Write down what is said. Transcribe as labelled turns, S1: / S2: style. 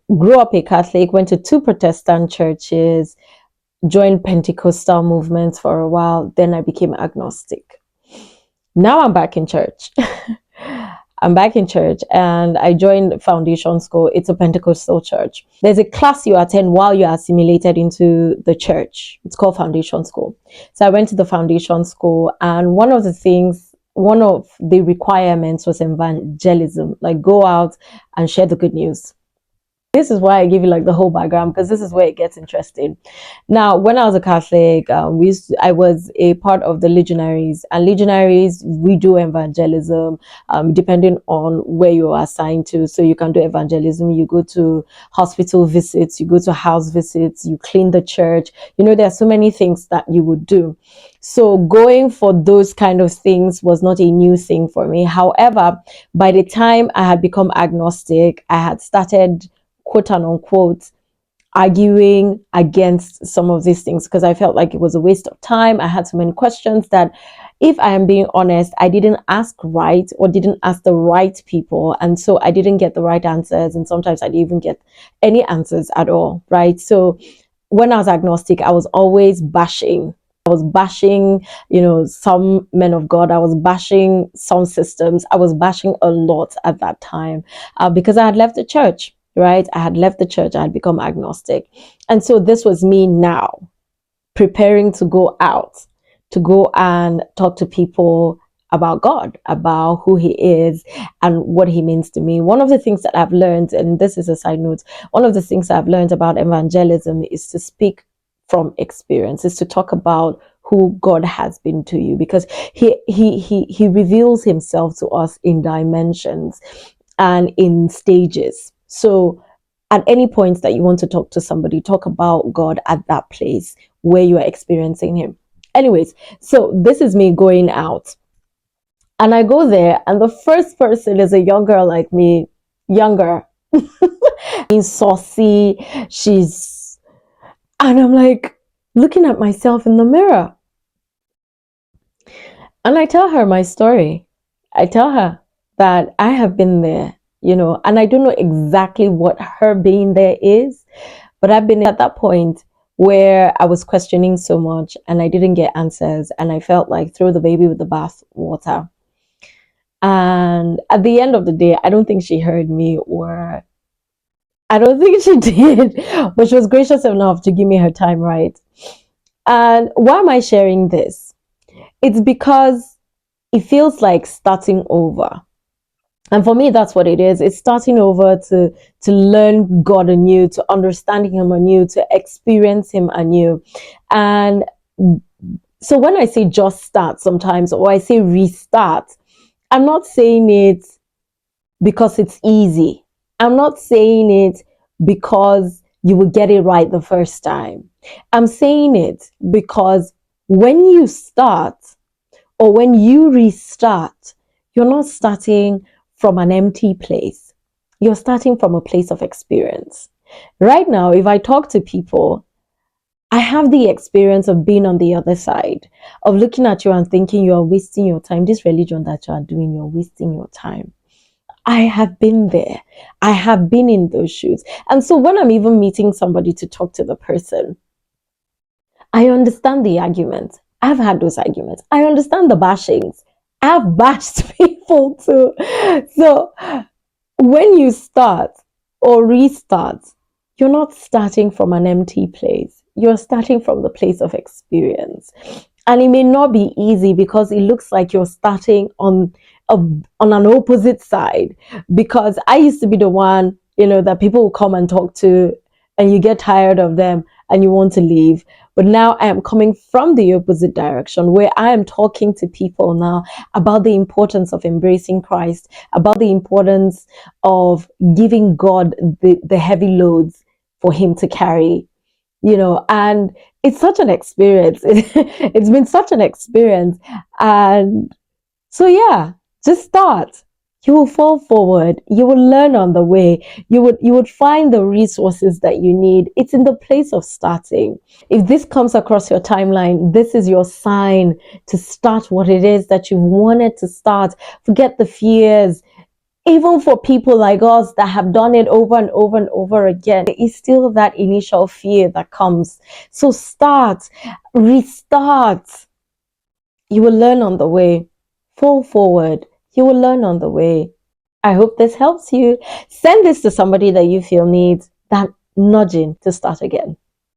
S1: grew up a Catholic, went to two Protestant churches, joined Pentecostal movements for a while. Then I became agnostic. Now I'm back in church. I'm back in church and I joined Foundation School. It's a Pentecostal church. There's a class you attend while you're assimilated into the church. It's called Foundation School. So I went to the Foundation School, and one of the requirements was evangelism, like go out and share the good news. This is why I give you like the whole background, because this is where it gets interesting. Now, when I was a Catholic, I was a part of the Legionaries, and Legionaries, we do evangelism, depending on where you are assigned to. So you can do evangelism, you go to hospital visits, you go to house visits, you clean the church. There are so many things that you would do. So going for those kind of things was not a new thing for me. However, by the time I had become agnostic, I had started, quote and unquote, arguing against some of these things, because I felt like it was a waste of time. I had so many questions that, if I am being honest, I didn't ask right, or didn't ask the right people. And so I didn't get the right answers. And sometimes I didn't even get any answers at all. Right. So when I was agnostic, I was always bashing. I was bashing, some men of God. I was bashing some systems. I was bashing a lot at that time, because I had left the church. Right? I had left the church. I had become agnostic. And so this was me now preparing to go out, to go and talk to people about God, about who he is and what he means to me. One of the things that I've learned, and this is a side note, one of the things I've learned about evangelism is to speak from experience, is to talk about who God has been to you, because he reveals himself to us in dimensions and in stages. So at any point that you want to talk to somebody, talk about God at that place where you are experiencing him. Anyways, so this is me going out. And I go there, and the first person is a young girl like me, younger, being saucy. And I'm like looking at myself in the mirror. And I tell her my story. I tell her that I have been there, and I don't know exactly what her being there is, but I've been at that point where I was questioning so much and I didn't get answers, and I felt like throw the baby with the bath water. And at the end of the day, I don't think she heard me, or I don't think she did, but she was gracious enough to give me her time, right? And why am I sharing this? It's because it feels like starting over. And for me, that's what it is. It's starting over to learn God anew, to understand him anew, to experience him anew. And so when I say just start sometimes, or I say restart, I'm not saying it because it's easy. I'm not saying it because you will get it right the first time. I'm saying it because when you start, or when you restart, you're not starting from an empty place. You're starting from a place of experience. Right now, if I talk to people, I have the experience of being on the other side, of looking at you and thinking you are wasting your time. This religion that you are doing, you're wasting your time. I have been there. I have been in those shoes. And so when I'm even meeting somebody to talk to the person, I understand the arguments. I've had those arguments. I understand the bashings. I've bashed people too. So when you start or restart, you're not starting from an empty place. You're starting from the place of experience. And it may not be easy, because it looks like you're starting on an opposite side. Because I used to be the one, that people will come and talk to, and you get tired of them and you want to leave. But now I am coming from the opposite direction, where I am talking to people now about the importance of embracing Christ, about the importance of giving God the heavy loads for him to carry, and it's such an experience. It's been such an experience. And so, yeah, just start. You will fall forward. You will learn on the way. You would find the resources that you need. It's in the place of starting. If this comes across your timeline, this is your sign to start what it is that you wanted to start. Forget the fears. Even for people like us that have done it over and over and over again, there is still that initial fear that comes. So start, restart. You will learn on the way. Fall forward. You will learn on the way. I hope this helps you. Send this to somebody that you feel needs that nudging to start again.